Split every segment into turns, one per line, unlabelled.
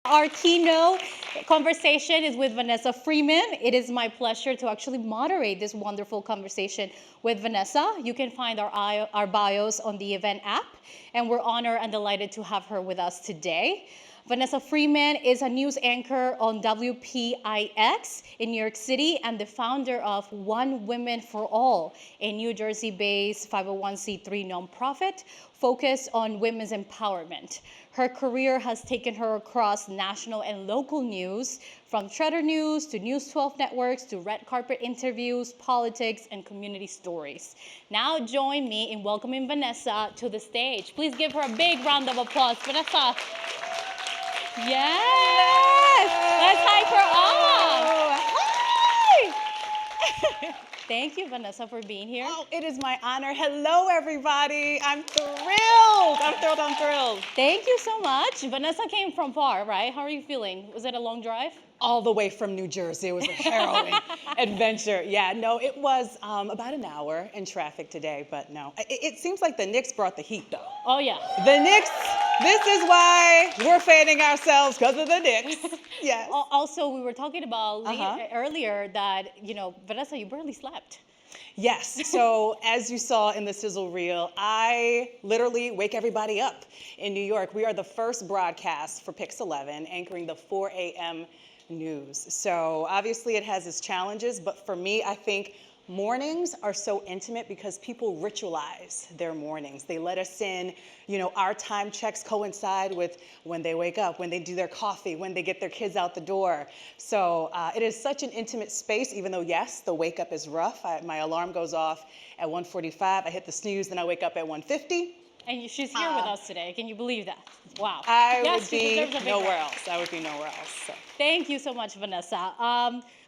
Our keynote conversation is with Vanessa Freeman. It is my pleasure to actually moderate this wonderful conversation with Vanessa. You can find our bios on the event app, and we're honored and delighted to have her with us today. Vanessa Freeman is a news anchor on WPIX in New York City and the founder of One Women for All, a New Jersey-based 501c3 nonprofit focused on women's empowerment. Her career has taken her across national and local news, from Cheddar News to News 12 networks to red carpet interviews, politics, and community stories. Now join me in welcoming Vanessa to the stage. Please give her a big round of applause. Vanessa. Yes! Let's hype her up! Hi! Thank you, Vanessa, for being here.
Oh, it is my honor. Hello, everybody. I'm thrilled.
Thank you so much. Vanessa came from far, right? How are you feeling? Was it a long drive?
All the way from New Jersey. It was a harrowing adventure. Yeah, no, it was about an hour in traffic today, but no. It seems like the Knicks brought the heat, though.
Oh, yeah.
The Knicks, this is why we're fanning ourselves, because of the Knicks. Yes.
Also, we were talking about earlier that, Vanessa, you barely slept.
Yes, so as you saw in the sizzle reel, I literally wake everybody up in New York. We are the first broadcast for PIX 11, anchoring the 4 a.m. news. So obviously it has its challenges, but for me, I think mornings are so intimate because people ritualize their mornings. They let us in, our time checks coincide with when they wake up, when they do their coffee, when they get their kids out the door. So it is such an intimate space, even though, yes, the wake up is rough. My alarm goes off at 1:45. I hit the snooze, then I wake up at 1:50.
And she's here with us today. Can you believe that? Wow.
I would be nowhere else. So.
Thank you so much, Vanessa.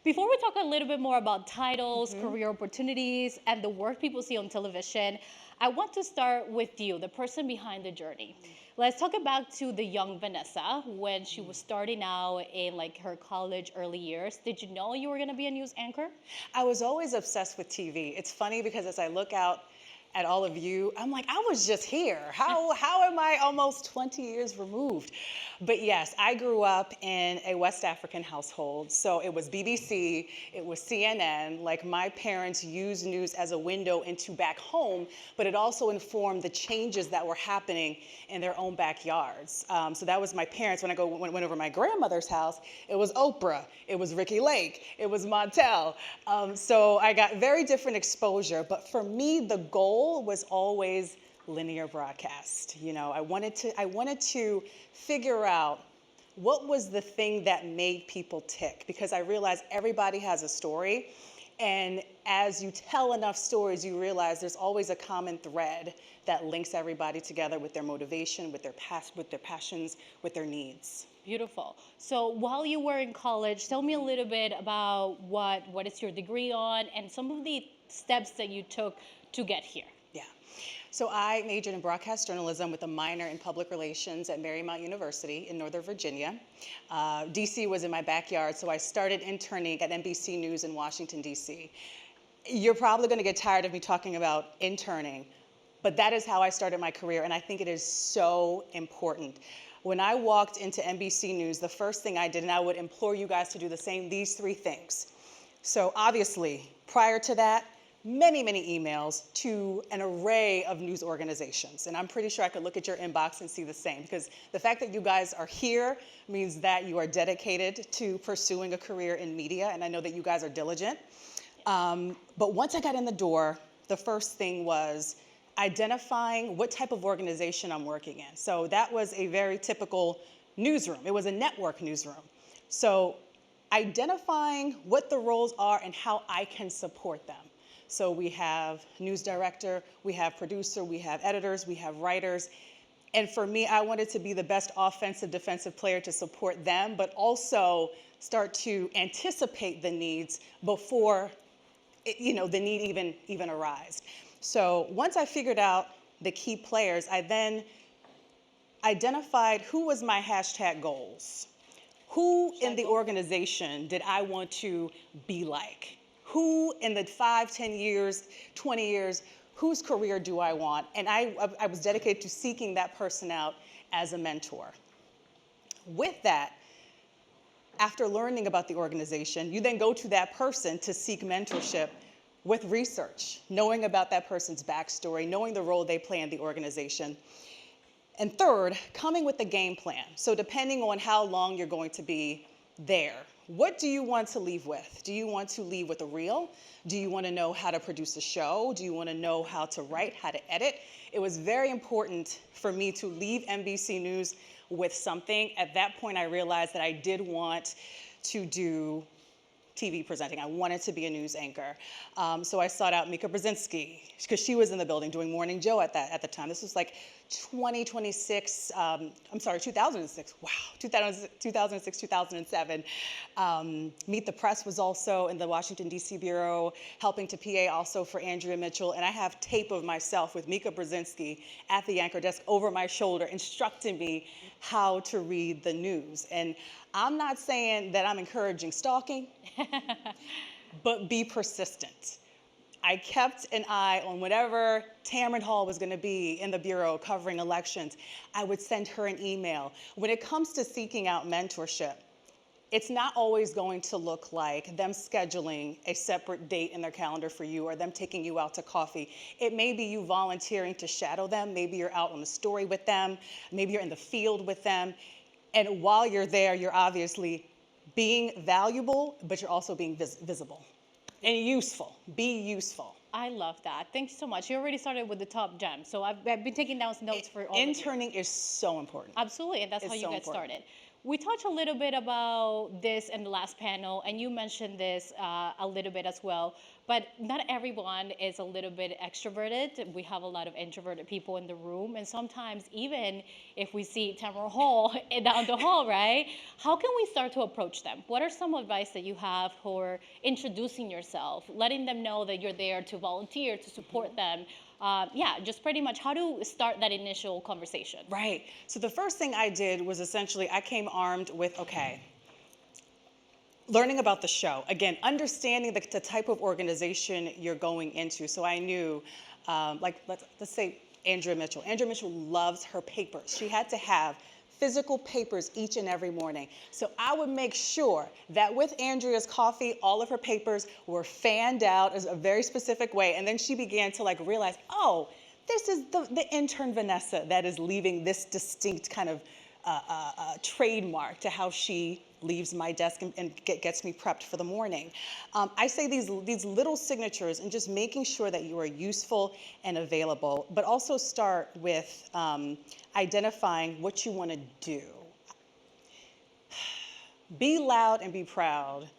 Before we talk a little bit more about titles, career opportunities, and the work people see on television, I want to start with you, the person behind the journey. Let's talk back to the young Vanessa when she was starting out in her college early years. Did you know you were going to be a news anchor?
I was always obsessed with TV. It's funny because as I look out at all of you, I'm like, I was just here. How am I almost 20 years removed? But yes, I grew up in a West African household. So it was BBC, it was CNN. My parents used news as a window into back home, but it also informed the changes that were happening in their own backyards. So that was my parents. When I went over my grandmother's house, it was Oprah, it was Ricky Lake, it was Montel. So I got very different exposure, but for me, the goal was always linear broadcast. I wanted to figure out what was the thing that made people tick, because I realized everybody has a story, and as you tell enough stories, you realize there's always a common thread that links everybody together with their motivation, with their passions, with their needs.
Beautiful. So while you were in college, tell me a little bit about what is your degree on and some of the steps that you took to get here.
Yeah. So I majored in broadcast journalism with a minor in public relations at Marymount University in Northern Virginia. DC was in my backyard, so I started interning at NBC News in Washington, DC. You're probably going to get tired of me talking about interning, but that is how I started my career, and I think it is so important. When I walked into NBC News, the first thing I did, and I would implore you guys to do the same, these three things. So obviously, prior to that, many emails to an array of news organizations. And I'm pretty sure I could look at your inbox and see the same, because the fact that you guys are here means that you are dedicated to pursuing a career in media, and I know that you guys are diligent. But once I got in the door, the first thing was identifying what type of organization I'm working in. So that was a very typical newsroom. It was a network newsroom. So identifying what the roles are and how I can support them. So we have news director, we have producer, we have editors, we have writers. And for me, I wanted to be the best offensive, defensive player to support them, but also start to anticipate the needs before the need even arised. So once I figured out the key players, I then identified who was my hashtag goals. Who in the organization did I want to be like? Who in the 5, 10 years, 20 years, whose career do I want? And I was dedicated to seeking that person out as a mentor. With that, after learning about the organization, you then go to that person to seek mentorship with research, knowing about that person's backstory, knowing the role they play in the organization. And third, coming with a game plan. So depending on how long you're going to be there, what do you want to leave with? Do you want to leave with a reel? Do you want to know how to produce a show? Do you want to know how to write, how to edit? It was very important for me to leave NBC News with something. At that point, I realized that I did want to do TV presenting. I wanted to be a news anchor. So I sought out Mika Brzezinski, because she was in the building doing Morning Joe at the time. This was like 2006, I'm sorry, 2006, wow, 2006, 2007. Meet the Press was also in the Washington, D.C. Bureau, helping to PA also for Andrea Mitchell. And I have tape of myself with Mika Brzezinski at the anchor desk over my shoulder, instructing me how to read the news. And I'm not saying that I'm encouraging stalking, but be persistent. I kept an eye on whatever Tamron Hall was going to be in the Bureau covering elections. I would send her an email. When it comes to seeking out mentorship, it's not always going to look like them scheduling a separate date in their calendar for you or them taking you out to coffee. It may be you volunteering to shadow them. Maybe you're out on a story with them. Maybe you're in the field with them. And while you're there, you're obviously being valuable, but you're also being visible and useful. Be useful.
I love that. Thank you so much. You already started with the top gem. So I've been taking down some notes for all of you.
Interning is so important.
Absolutely, and that's how you get started. We talked a little bit about this in the last panel, and you mentioned this a little bit as well, but not everyone is a little bit extroverted. We have a lot of introverted people in the room, and sometimes even if we see Tamron Hall down the hall, right? How can we start to approach them? What are some advice that you have for introducing yourself, letting them know that you're there to volunteer, to support them? Just pretty much how to start that initial conversation.
Right. So the first thing I did was essentially I came armed with, learning about the show. Again, understanding the type of organization you're going into. So I knew, let's say Andrea Mitchell. Andrea Mitchell loves her papers. She had to have physical papers each and every morning. So I would make sure that with Andrea's coffee, all of her papers were fanned out in a very specific way. And then she began to realize, oh, this is the intern Vanessa that is leaving this distinct kind of trademark to how she leaves my desk and gets me prepped for the morning. I say these little signatures and just making sure that you are useful and available, but also start with identifying what you want to do. Be loud and be proud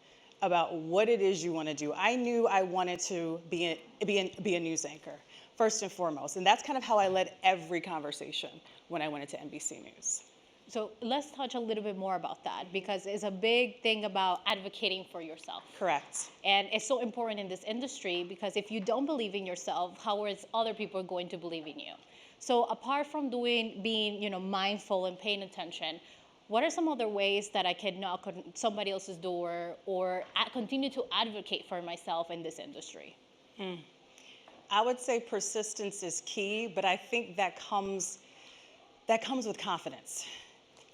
about what it is you want to do. I knew I wanted to be a news anchor, first and foremost, and that's kind of how I led every conversation when I went into NBC News.
So let's touch a little bit more about that, because it's a big thing about advocating for yourself.
Correct.
And it's so important in this industry, because if you don't believe in yourself, how is other people going to believe in you? So apart from being mindful and paying attention, what are some other ways that I can knock on somebody else's door or continue to advocate for myself in this industry?
I would say persistence is key, but I think that comes with confidence.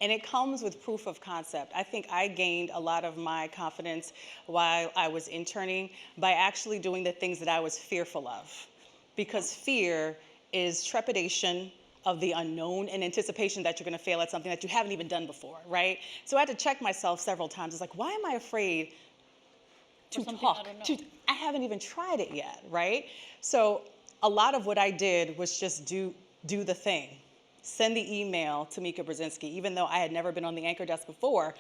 And it comes with proof of concept. I think I gained a lot of my confidence while I was interning by actually doing the things that I was fearful of. Because fear is trepidation of the unknown and anticipation that you're going to fail at something that you haven't even done before, right? So I had to check myself several times. It's like, why am I afraid to talk? I haven't even tried it yet, right? So a lot of what I did was just do the thing. Send the email to Mika Brzezinski, even though I had never been on the anchor desk before.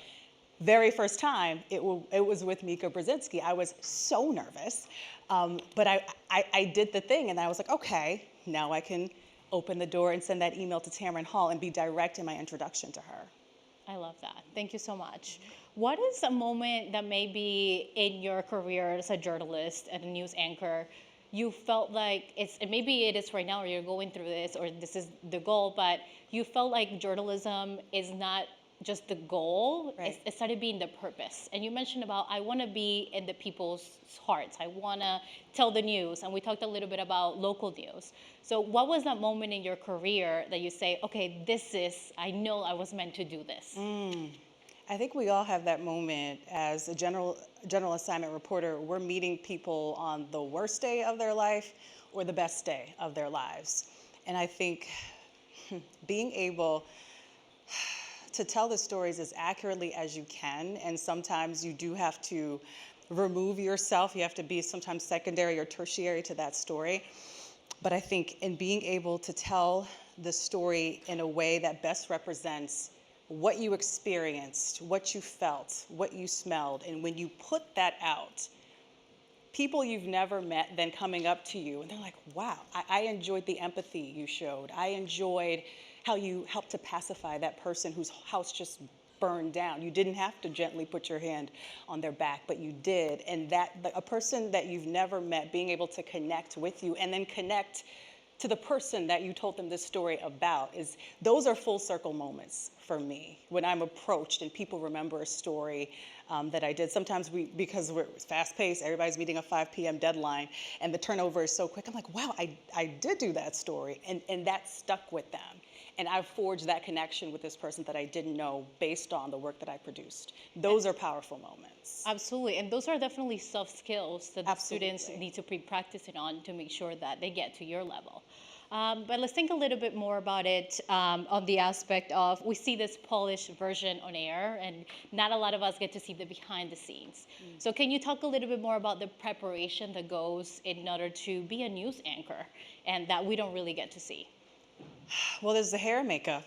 Very first time, it was with Mika Brzezinski. I was so nervous, but I did the thing, and I was like, okay, now I can open the door and send that email to Tamron Hall and be direct in my introduction to her.
I love that. Thank you so much. What is a moment that maybe in your career as a journalist and a news anchor, you felt like maybe it is right now, or you're going through this, or this is the goal, but you felt like journalism is not just the goal,
right.
It started being the purpose. And you mentioned about, I want to be in the people's hearts. I want to tell the news. And we talked a little bit about local news. So what was that moment in your career that you say, okay, I know I was meant to do this?
I think we all have that moment as a general assignment reporter. We're meeting people on the worst day of their life or the best day of their lives. And I think being able to tell the stories as accurately as you can, and sometimes you do have to remove yourself. You have to be sometimes secondary or tertiary to that story. But I think in being able to tell the story in a way that best represents what you experienced, what you felt, what you smelled, and when you put that out, people you've never met then coming up to you and they're like, wow, I enjoyed the empathy you showed. I enjoyed how you helped to pacify that person whose house just burned down. You didn't have to gently put your hand on their back, but you did. And that a person that you've never met being able to connect with you and then connect to the person that you told them this story about, those are full circle moments for me when I'm approached and people remember a story that I did. Sometimes because we're fast paced, everybody's meeting a 5 p.m. deadline and the turnover is so quick, I'm like, wow, I did do that story, and that stuck with them. And I've forged that connection with this person that I didn't know based on the work that I produced. Those are powerful moments.
Absolutely, and those are definitely soft skills that the
Absolutely.
students need to be practicing on to make sure that they get to your level. But let's think a little bit more about it on the aspect of we see this polished version on air, and not a lot of us get to see the behind the scenes. So can you talk a little bit more about the preparation that goes in order to be a news anchor and that we don't really get to see?
Well, there's the hair and makeup.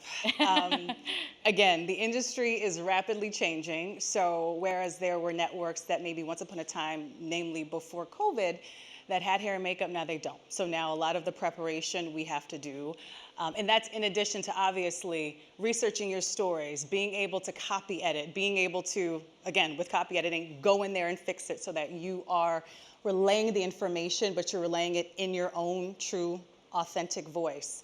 Again, the industry is rapidly changing. So whereas there were networks that maybe once upon a time, namely before COVID, that had hair and makeup, now they don't. So now a lot of the preparation we have to do. And that's in addition to obviously researching your stories, being able to copy edit, being able to, again, with copy editing, go in there and fix it so that you are relaying the information, but you're relaying it in your own true, authentic voice.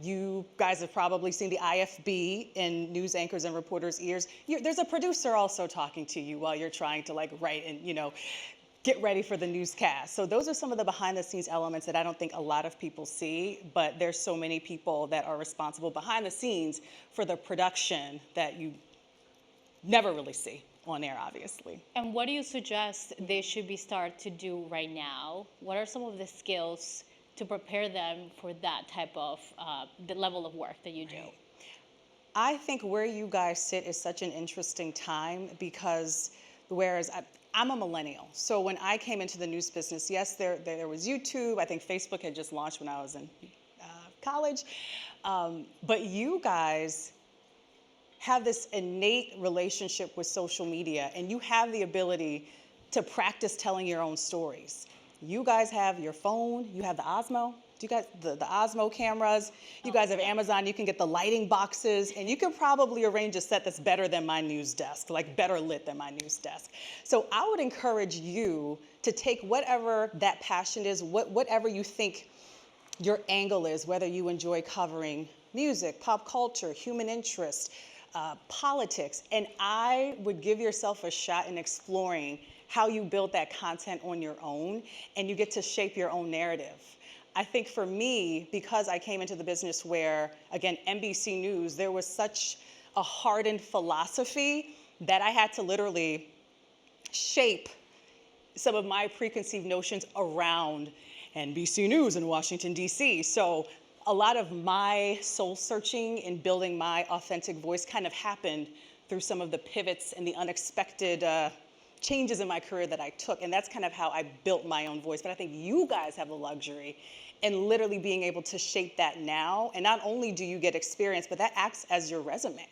You guys have probably seen the IFB in news anchors and reporters' ears. There's a producer also talking to you while you're trying to write and get ready for the newscast. So those are some of the behind the scenes elements that I don't think a lot of people see, but there's so many people that are responsible behind the scenes for the production that you never really see on air, obviously.
And what do you suggest they should be start to do right now? What are some of the skills to prepare them for that type of the level of work that you do?
I think where you guys sit is such an interesting time because whereas I'm a millennial, so when I came into the news business, yes, there was YouTube. I think Facebook had just launched when I was in college, but you guys have this innate relationship with social media, and you have the ability to practice telling your own stories. You guys have your phone, you have the Osmo. Do you guys, the Osmo cameras, you guys have Amazon, you can get the lighting boxes, and you can probably arrange a set that's better than my news desk, like better lit than my news desk. So I would encourage you to take whatever that passion is, whatever you think your angle is, whether you enjoy covering music, pop culture, human interest, politics, and I would give yourself a shot in exploring how you build that content on your own, and you get to shape your own narrative. I think for me, because I came into the business where, again, NBC News, there was such a hardened philosophy that I had to literally shape some of my preconceived notions around NBC News in Washington, D.C. So a lot of my soul searching and building my authentic voice kind of happened through some of the pivots and the unexpected changes in my career that I took, and that's kind of how I built my own voice. But I think you guys have the luxury in literally being able to shape that now, and not only do you get experience, but that acts as your resume.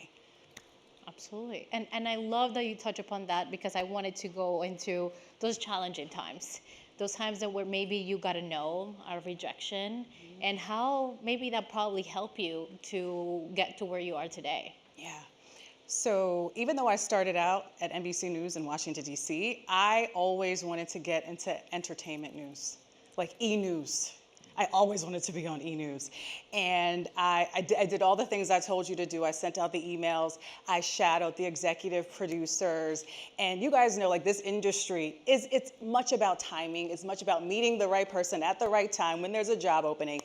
Absolutely. And I love that you touch upon that because I wanted to go into those challenging times, those times that where maybe you got a no out of rejection, and how maybe that probably helped you to get to where you are today.
Yeah. So even though I started out at NBC News in Washington, D.C., I always wanted to get into entertainment news, like e-news. I always wanted to be on e-news. And I did all the things I told you to do. I sent out the emails. I shadowed the executive producers. And you guys know, like, this industry, it's much about timing. It's much about meeting the right person at the right time when there's a job opening.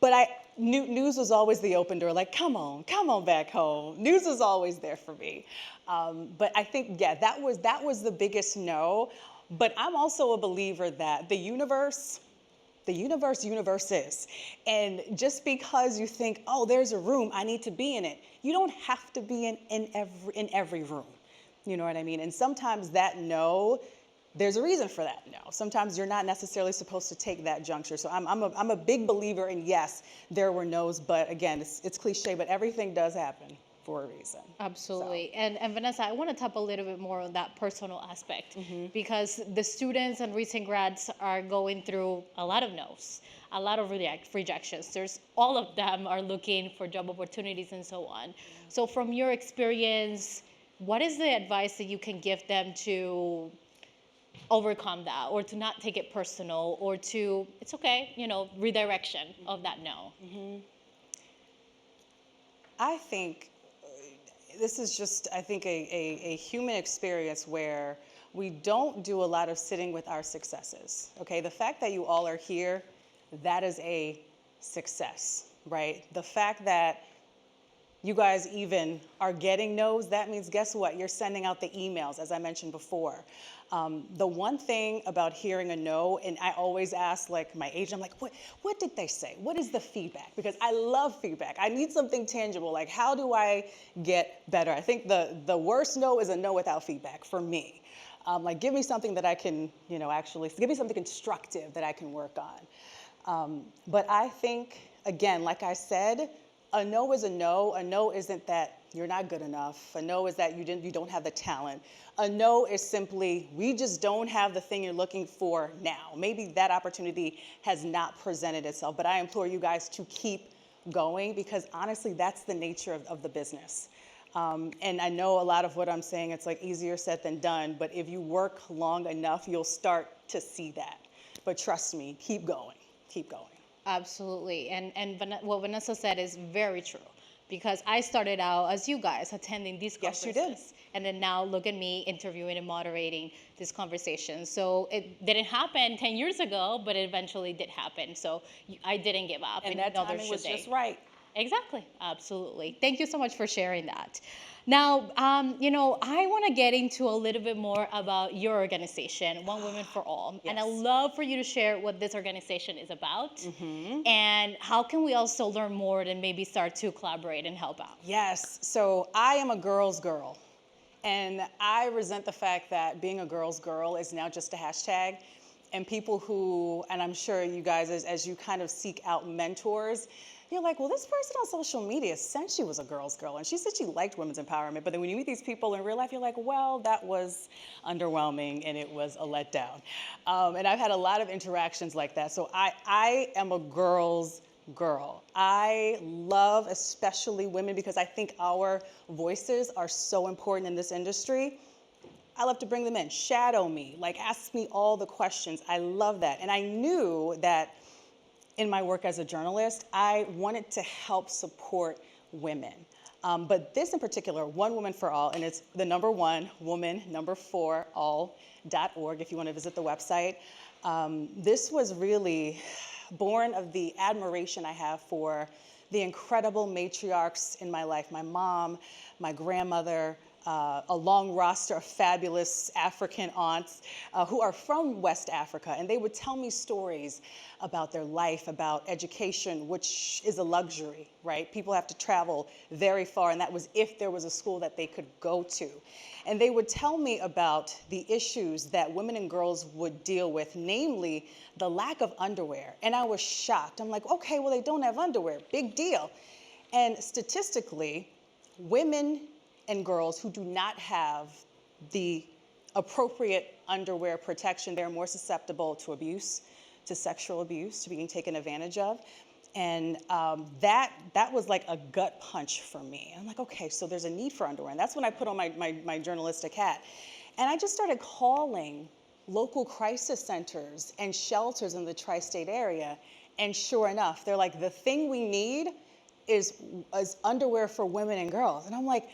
but news was always the open door, like, come on back home. News was always there for me. But I think, yeah, that was the biggest no. But I'm also a believer that the universe universes. And just because you think, oh, there's a room, I need to be in it, you don't have to be in every room. You know what I mean? And sometimes that no, there's a reason for that no. Sometimes you're not necessarily supposed to take that juncture. So I'm a big believer in, yes, there were no's, but again, it's cliche, but everything does happen for a reason.
Absolutely. So. And Vanessa, I want to tap a little bit more on that personal aspect, because the students and recent grads are going through a lot of no's, a lot of rejections. All of them are looking for job opportunities and so on. Yeah. So from your experience, what is the advice that you can give them to overcome that, or to not take it personal, or to, it's okay, redirection of that no?
I think this is just, I think, a human experience where we don't do a lot of sitting with our successes, okay? The fact that you all are here, that is a success, right? The fact that you guys even are getting no's, that means, guess what? You're sending out the emails, as I mentioned before. The one thing about hearing a no, and I always ask, like, my agent, I'm like, what did they say? What is the feedback? Because I love feedback. I need something tangible. Like, how do I get better? I think the worst no is a no without feedback for me. Like, give me something that I can, actually, give me something constructive that I can work on. But I think, again, like I said, a no is a no. A no isn't that you're not good enough. A no is that you don't have the talent. A no is simply, we just don't have the thing you're looking for now. Maybe that opportunity has not presented itself, but I implore you guys to keep going, because honestly, that's the nature of the business. And I know a lot of what I'm saying, it's like easier said than done, but if you work long enough, you'll start to see that. But trust me, keep going, keep going.
Absolutely. And what Vanessa said is very true, because I started out as you guys, attending these conferences.
Yes, you did.
And then now look at me interviewing and moderating this conversation. So it didn't happen 10 years ago, but it eventually did happen. So I didn't give up.
And that timing was just right.
Exactly. Absolutely. Thank you so much for sharing that. Now, I want to get into a little bit more about your organization, One Woman for All. Yes. And I'd love for you to share what this organization is about, and how can we also learn more and maybe start to collaborate and help out.
Yes. So I am a girl's girl. And I resent the fact that being a girl's girl is now just a hashtag. And people who, and I'm sure you guys, as you kind of seek out mentors, you're like, well, this person on social media said she was a girl's girl, and she said she liked women's empowerment. But then when you meet these people in real life, you're like, well, that was underwhelming, and it was a letdown. And I've had a lot of interactions like that. So I am a girl's girl. I love especially women, because I think our voices are so important in this industry. I love to bring them in, shadow me, like ask me all the questions. I love that. And I knew that in my work as a journalist, I wanted to help support women. But this in particular, One Woman for All, and it's the number one, woman, number four, all.org, if you want to visit the website. This was really born of the admiration I have for the incredible matriarchs in my life. My mom, my grandmother, a long roster of fabulous African aunts who are from West Africa, and they would tell me stories about their life, about education, which is a luxury, right? People have to travel very far, and that was if there was a school that they could go to. And they would tell me about the issues that women and girls would deal with, namely the lack of underwear. And I was shocked. I'm like, okay, well, they don't have underwear, big deal. And statistically, women and girls who do not have the appropriate underwear protection, they're more susceptible to abuse, to sexual abuse, to being taken advantage of. And that was like a gut punch for me. I'm like, okay, so there's a need for underwear. And that's when I put on my journalistic hat. And I just started calling local crisis centers and shelters in the tri-state area. And sure enough, they're like, the thing we need is underwear for women and girls. And I'm like,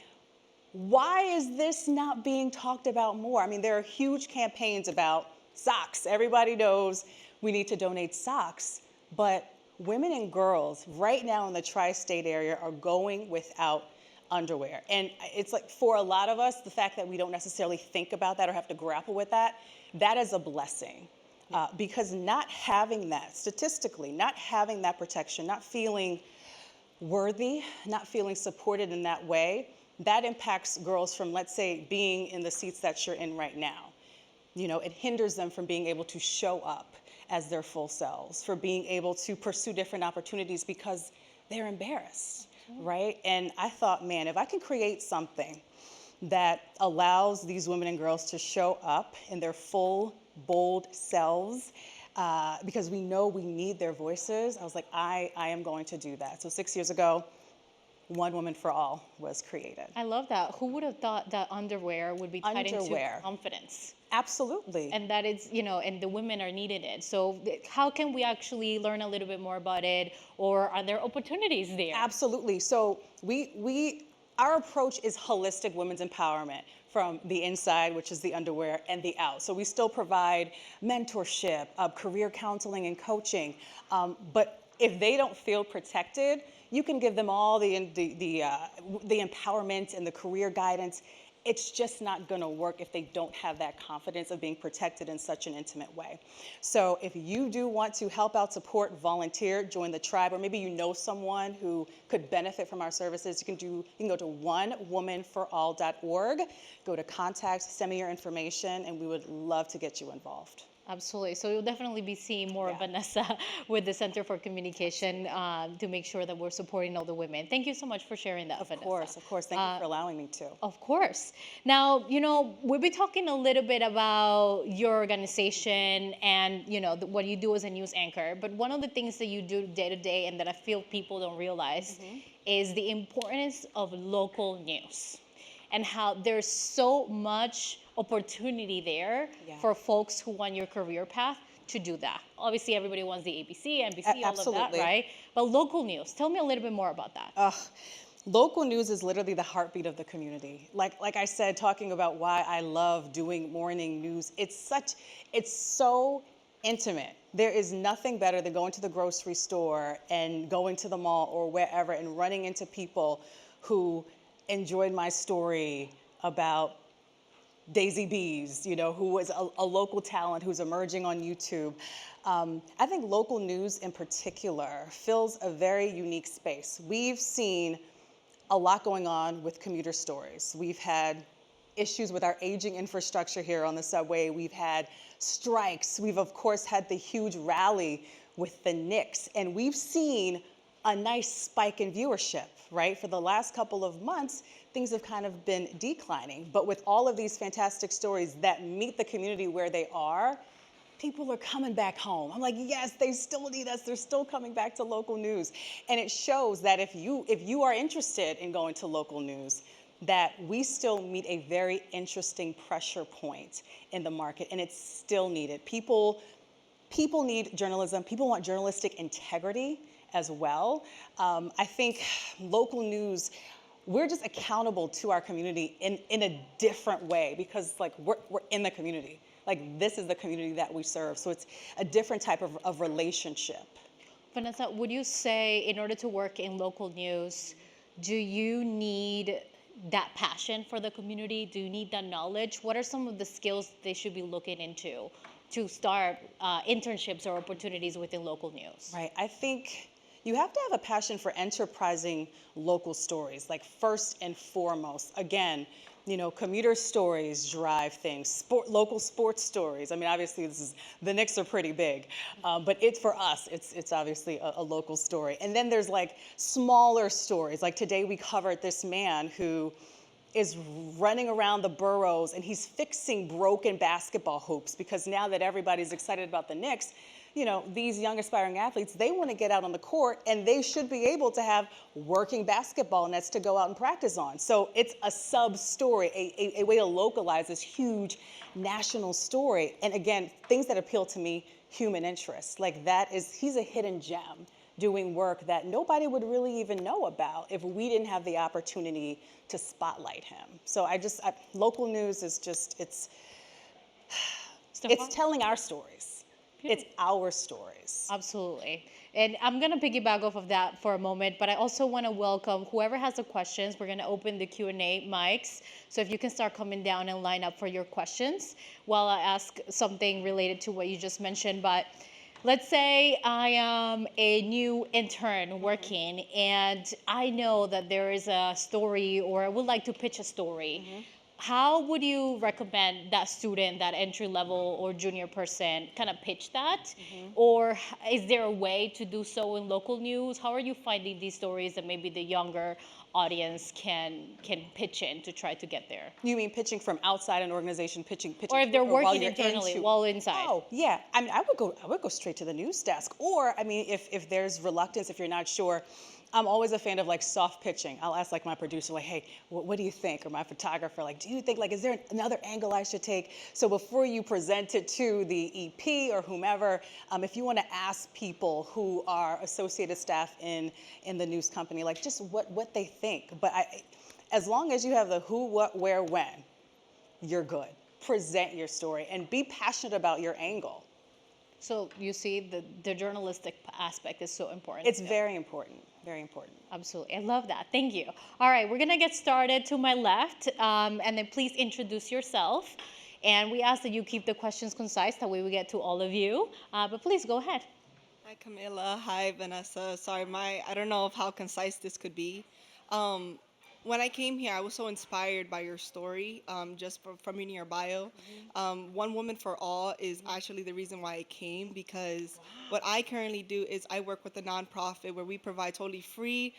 why is this not being talked about more? I mean, there are huge campaigns about socks. Everybody knows we need to donate socks, but women and girls right now in the tri-state area are going without underwear. And it's like, for a lot of us, the fact that we don't necessarily think about that or have to grapple with that, that is a blessing. Because not having that, statistically, not having that protection, not feeling worthy, not feeling supported in that way, that impacts girls from, let's say, being in the seats that you're in right now. You know, it hinders them from being able to show up as their full selves, for being able to pursue different opportunities because they're embarrassed, right? And I thought, man, if I can create something that allows these women and girls to show up in their full, bold selves, because we know we need their voices, I was like, I am going to do that. So 6 years ago, One Woman for All was created.
I love that. Who would have thought that underwear would be tied
Underwear.
into confidence?
Absolutely.
And that is, you know, and the women are needed it. So how can we actually learn a little bit more about it, or are there opportunities there?
Absolutely. So our approach is holistic women's empowerment, from the inside, which is the underwear, and the out. So we still provide mentorship, career counseling and coaching. But if they don't feel protected, you can give them all the empowerment and the career guidance. It's just not going to work if they don't have that confidence of being protected in such an intimate way. So if you do want to help out, support, volunteer, join the tribe, or maybe you know someone who could benefit from our services, you can go to onewomanforall.org, go to contact, send me your information, and we would love to get you involved.
Absolutely. So you'll definitely be seeing more of
Yeah.
Vanessa with the Center for Communication to make sure that we're supporting all the women. Thank you so much for sharing that, Vanessa.
Of course. Thank you for allowing me to.
Of course. Now, you know, we'll be talking a little bit about your organization and, you know, what you do as a news anchor. But one of the things that you do day to day and that I feel people don't realize is the importance of local news, and how there's so much opportunity there for folks who want your career path to do that. Obviously, everybody wants the ABC, NBC, all of that, right? But local news, tell me a little bit more about that.
Local news is literally the heartbeat of the community. Like I said, talking about why I love doing morning news, it's so intimate. There is nothing better than going to the grocery store and going to the mall or wherever and running into people who enjoyed my story about Daisy Bees, you know, who was a local talent who's emerging on YouTube. I think local news in particular fills a very unique space. We've seen a lot going on with commuter stories. We've had issues with our aging infrastructure here on the subway. We've had strikes. We've, of course, had the huge rally with the Knicks. And we've seen a nice spike in viewership, right? For the last couple of months, things have kind of been declining. But with all of these fantastic stories that meet the community where they are, people are coming back home. I'm like, yes, they still need us. They're still coming back to local news. And it shows that if you are interested in going to local news, that we still meet a very interesting pressure point in the market, and it's still needed. People need journalism. People want journalistic integrity as well. I think local news, we're just accountable to our community in a different way, because like we're in the community. Like, this is the community that we serve. So it's a different type of relationship.
Vanessa, would you say in order to work in local news, do you need that passion for the community? Do you need that knowledge? What are some of the skills they should be looking into to start internships or opportunities within local news?
Right. I think you have to have a passion for enterprising local stories, like first and foremost. Again, you know, commuter stories drive things, local sports stories. I mean, obviously, the Knicks are pretty big, but for us, it's obviously a local story. And then there's like smaller stories. Like today, we covered this man who is running around the boroughs and he's fixing broken basketball hoops, because now that everybody's excited about the Knicks, you know, these young aspiring athletes, they want to get out on the court, and they should be able to have working basketball nets to go out and practice on. So it's a sub-story, a way to localize this huge national story. And again, things that appeal to me, human interest. Like he's a hidden gem doing work that nobody would really even know about if we didn't have the opportunity to spotlight him. So local news is just, it's telling our stories. It's our stories.
Absolutely. And I'm gonna piggyback off of that for a moment, but I also want to welcome whoever has the questions. We're gonna open the Q&A mics, so if you can start coming down and line up for your questions while I ask something related to what you just mentioned. But let's say I am a new intern working, and I know that there is a story, or I would like to pitch a story. How would you recommend that student, that entry level or junior person, kind of pitch that? Or is there a way to do so in local news? How are you finding these stories that maybe the younger audience can pitch in to try to get there?
You mean pitching from outside an organization, pitching,
Or if they're
while
working
you're
internally, while inside?
Oh, yeah. I mean, I would go straight to the news desk. Or, I mean, if there's reluctance, if you're not sure, I'm always a fan of like soft pitching. I'll ask like my producer, like, hey, what do you think? Or my photographer, like, do you think, like, is there another angle I should take? So before you present it to the EP or whomever, if you want to ask people who are associated staff in the news company, like, just what they think. But as long as you have the who, what, where, when, you're good. Present your story and be passionate about your angle.
So you see, the journalistic aspect is so important.
It's very important, very important.
Absolutely. I love that. Thank you. All right, we're going to get started to my left, and then please introduce yourself. And we ask that you keep the questions concise, that way we get to all of you. But please go ahead.
Hi, Camila. Hi, Vanessa. Sorry, I don't know of how concise this could be. When I came here, I was so inspired by your story, just from reading your bio. One Woman for All is actually the reason why I came, because what I currently do is I work with a nonprofit where we provide totally free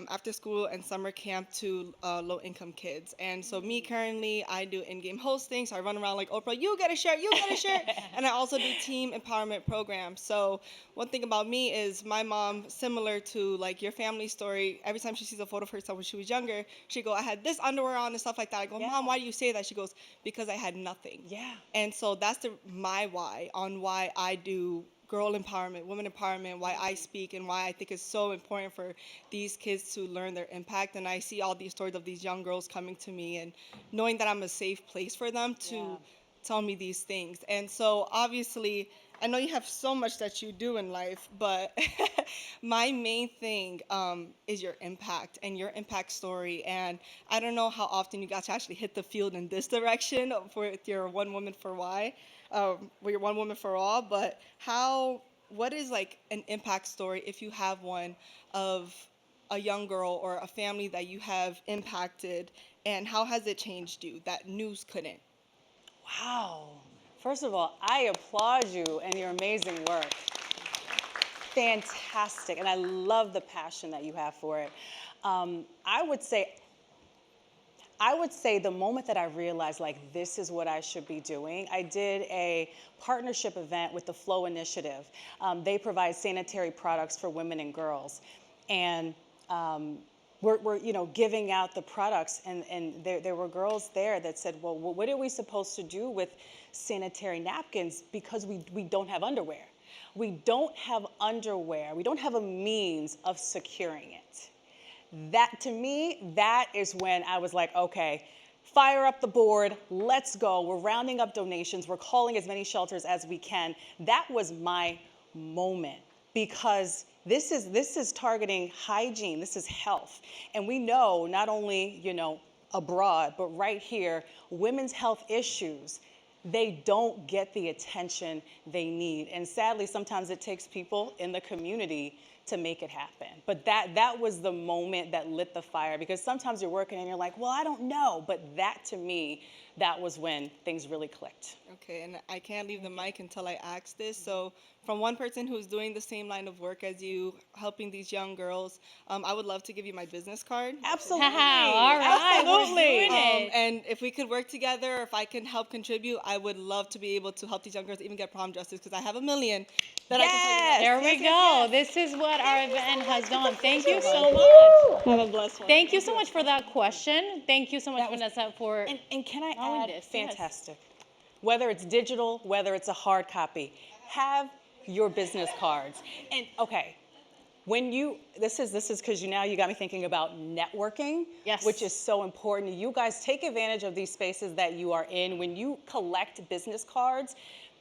after school and summer camp to low-income kids. And so me currently, I do in-game hosting, so I run around like Oprah, you get a shirt, you get a shirt. And I also do team empowerment programs. So one thing about me is my mom, similar to like your family story, every time she sees a photo of herself when she was younger, she go, I had this underwear on and stuff like that. I go, Mom, why do you say that? She goes, because I had nothing.
Yeah.
And so that's my why on why I do girl empowerment, women empowerment, why I speak, and why I think it's so important for these kids to learn their impact. And I see all these stories of these young girls coming to me and knowing that I'm a safe place for them to tell me these things. And so obviously, I know you have so much that you do in life, but my main thing is your impact and your impact story. And I don't know how often you got to actually hit the field in this direction with your One Woman for Why. With your One Woman for All, but what is like an impact story, if you have one, of a young girl or a family that you have impacted, and how has it changed you that news couldn't?
Wow. First of all, I applaud you and your amazing work. Fantastic. And I love the passion that you have for it. I would say the moment that I realized, like, this is what I should be doing, I did a partnership event with the Flow Initiative. They provide sanitary products for women and girls. And we're giving out the products, and there were girls there that said, well, what are we supposed to do with sanitary napkins, because we don't have underwear. We don't have underwear. We don't have a means of securing it. That, to me, that is when I was like, okay, fire up the board, let's go. We're rounding up donations. We're calling as many shelters as we can. That was my moment, because this is targeting hygiene. This is health. And we know not only, abroad, but right here, women's health issues, they don't get the attention they need. And sadly, sometimes it takes people in the community to make it happen. But that was the moment that lit the fire, because sometimes you're working and you're like, well, I don't know. But that, to me, that was when things really clicked.
Okay, and I can't leave the mic until I ask this. So from one person who's doing the same line of work as you, helping these young girls, I would love to give you my business card.
Absolutely.
All right,
Absolutely.
we're doing it.
And if we could work together, or if I can help contribute, I would love to be able to help these young girls even get prom dresses, because I have a million that I can tell you.
There we go. This is what our event has done. Thank you so much.
Have a blessed one.
Thank you so much for that question. Thank you so much, Vanessa, for
And can I
knowing
add,
this? Yes.
fantastic. Whether it's digital, whether it's a hard copy, have your business cards. And okay, this is because now you got me thinking about networking,
Yes.
which is so important. You guys take advantage of these spaces that you are in. When you collect business cards,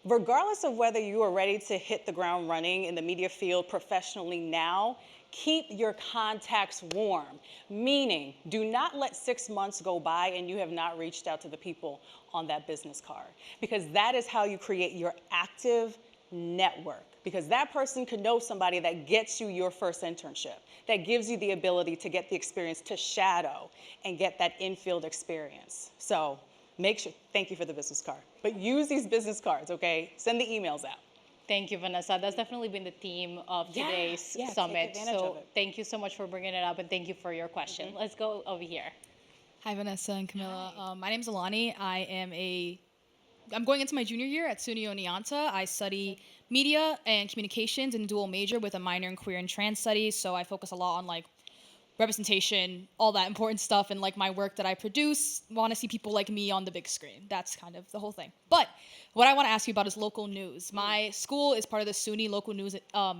regardless of whether you are ready to hit the ground running in the media field professionally now, keep your contacts warm. Meaning, do not let 6 months go by and you have not reached out to the people on that business card. Because that is how you create your active network. Because that person could know somebody that gets you your first internship, that gives you the ability to get the experience to shadow and get that in-field experience. So make sure, thank you for the business card, but use these business cards, okay? Send the emails out.
Thank you, Vanessa. That's definitely been the theme of today's summit.
Take advantage of it.
Thank you so much for bringing it up, and thank you for your question. Let's go over here.
Hi, Vanessa and Camilla. My name's Alani. I'm going into my junior year at SUNY Oneonta. I study media and communications in dual major with a minor in queer and trans studies. So I focus a lot on like representation, all that important stuff, and like my work that I produce. Want to see people like me on the big screen. That's kind of the whole thing. But what I want to ask you about is local news. My school is part of the SUNY Local News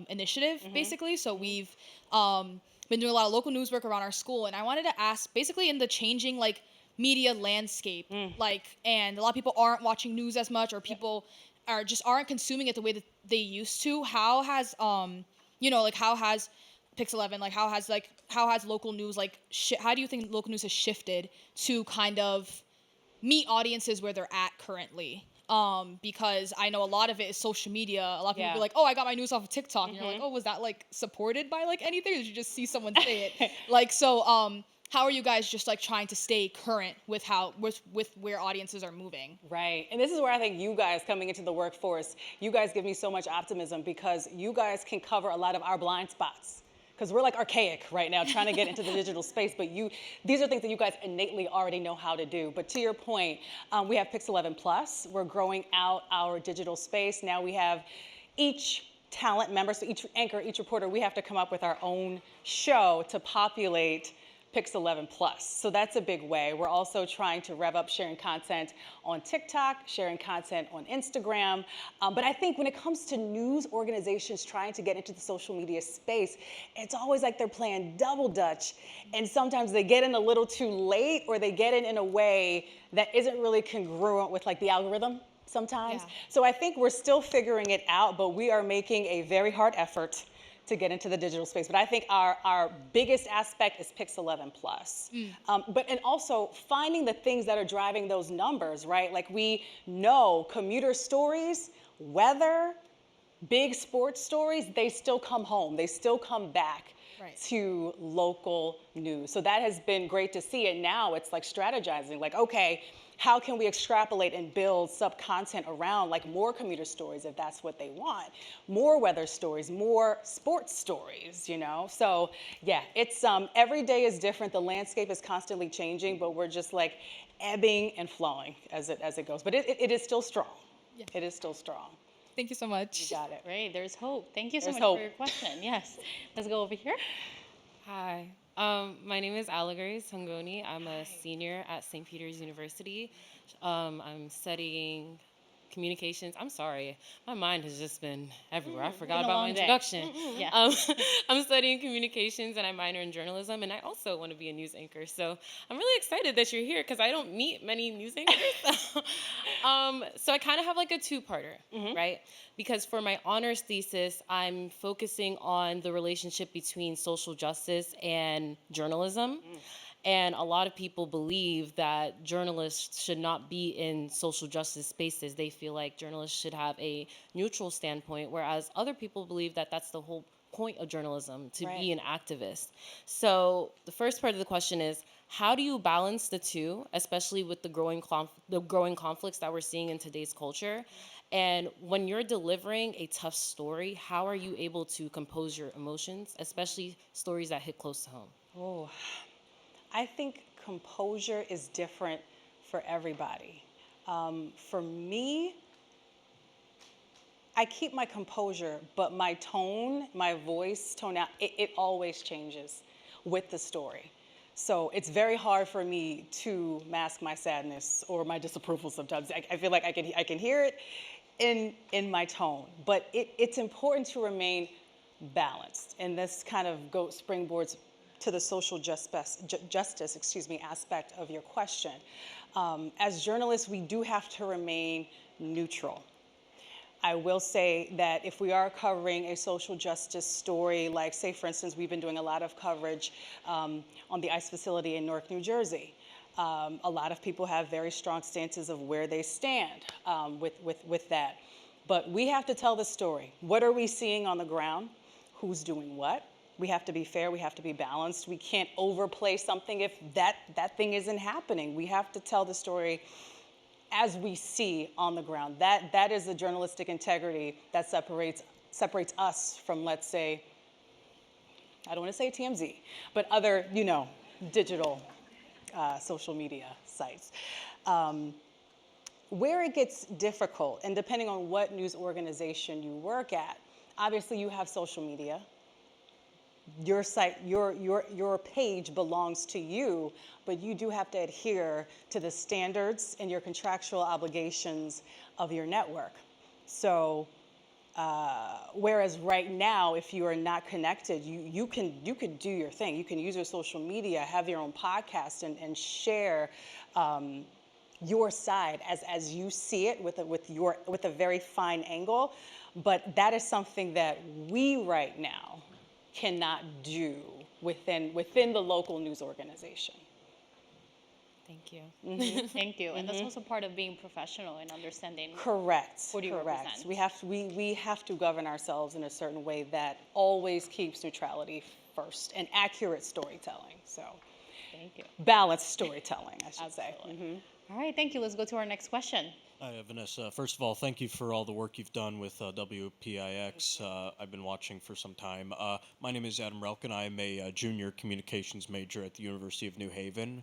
Initiative, basically. So we've been doing a lot of local news work around our school, and I wanted to ask, basically in the changing like media landscape, and a lot of people aren't watching news as much, or people aren't consuming it the way that they used to. How has how has Pix 11, how has local news how do you think local news has shifted to kind of meet audiences where they're at currently? Because I know a lot of it is social media. A lot of people be like, oh, I got my news off of TikTok. And you're like, oh, was that supported by anything? Or did you just see someone say it? How are you guys just trying to stay current with where audiences are moving?
Right, and this is where I think you guys coming into the workforce, you guys give me so much optimism, because you guys can cover a lot of our blind spots. Because we're archaic right now, trying to get into the digital space, but these are things that you guys innately already know how to do. But to your point, we have Pix 11 Plus. We're growing out our digital space. Now we have each talent member, so each anchor, each reporter, we have to come up with our own show to populate Pix 11 Plus. So that's a big way. We're also trying to rev up sharing content on TikTok, sharing content on Instagram. But I think when it comes to news organizations trying to get into the social media space, it's always like they're playing double dutch. And sometimes they get in a little too late, or they get in a way that isn't really congruent with the algorithm sometimes.
Yeah.
So I think we're still figuring it out, but we are making a very hard effort to get into the digital space. But I think our biggest aspect is Pix 11 Plus. And also finding the things that are driving those numbers, right? We know commuter stories, weather, big sports stories, they still come home. They still come back to local news. So that has been great to see. And now it's strategizing, okay, how can we extrapolate and build sub-content around more commuter stories if that's what they want, more weather stories, more sports stories, So yeah, it's every day is different. The landscape is constantly changing, but we're just ebbing and flowing as it goes. But it is still strong. Yeah. It is still strong.
Thank you so much.
You got it.
Great, there's hope. Thank you so
There's
much
hope.
for your question. Yes, let's go over here.
Hi, my name is Alagrace Hungoni. I'm a senior at St. Peter's University. I'm studying communications. I'm sorry, my mind has just been everywhere. I forgot about my introduction.
Yeah.
I'm studying communications and I minor in journalism, and I also want to be a news anchor. So I'm really excited that you're here because I don't meet many news anchors. So I kind of have a two-parter, right? Because for my honors thesis, I'm focusing on the relationship between social justice and journalism. And a lot of people believe that journalists should not be in social justice spaces. They feel like journalists should have a neutral standpoint, whereas other people believe that that's the whole point of journalism, to be an activist. So the first part of the question is, how do you balance the two, especially with the growing conflicts that we're seeing in today's culture? And when you're delivering a tough story, how are you able to compose your emotions, especially stories that hit close to home?
Oh, I think composure is different for everybody. For me, I keep my composure, but my tone, my voice, tone out, it always changes with the story. So it's very hard for me to mask my sadness or my disapproval sometimes. I feel like I can hear it in my tone, but it's important to remain balanced. And this kind of springboards to the social justice aspect of your question. As journalists, we do have to remain neutral. I will say that if we are covering a social justice story, like say for instance, we've been doing a lot of coverage on the ICE facility in Newark, New Jersey. A lot of people have very strong stances of where they stand with that. But we have to tell the story. What are we seeing on the ground? Who's doing what? We have to be fair, we have to be balanced. We can't overplay something if that thing isn't happening. We have to tell the story as we see on the ground. That is the journalistic integrity that separates us from, let's say, I don't want to say TMZ, but other, digital social media sites. Where it gets difficult, and depending on what news organization you work at, obviously you have social media. Your site, your page belongs to you, but you do have to adhere to the standards and your contractual obligations of your network. So, whereas right now, if you are not connected, you can do your thing. You can use your social media, have your own podcast, and share your side as you see it with a very fine angle. But that is something that we right now cannot do within the local news organization.
Thank you.
Thank you. And that's also part of being professional and understanding.
Correct.
Who do you represent?
We have to govern ourselves in a certain way that always keeps neutrality first and accurate storytelling. So,
Thank you.
balanced storytelling, I should say.
All right, thank you. Let's go to our next question.
Hi, Vanessa. First of all, thank you for all the work you've done with WPIX. I've been watching for some time. My name is Adam Relkin. I'm a junior communications major at the University of New Haven,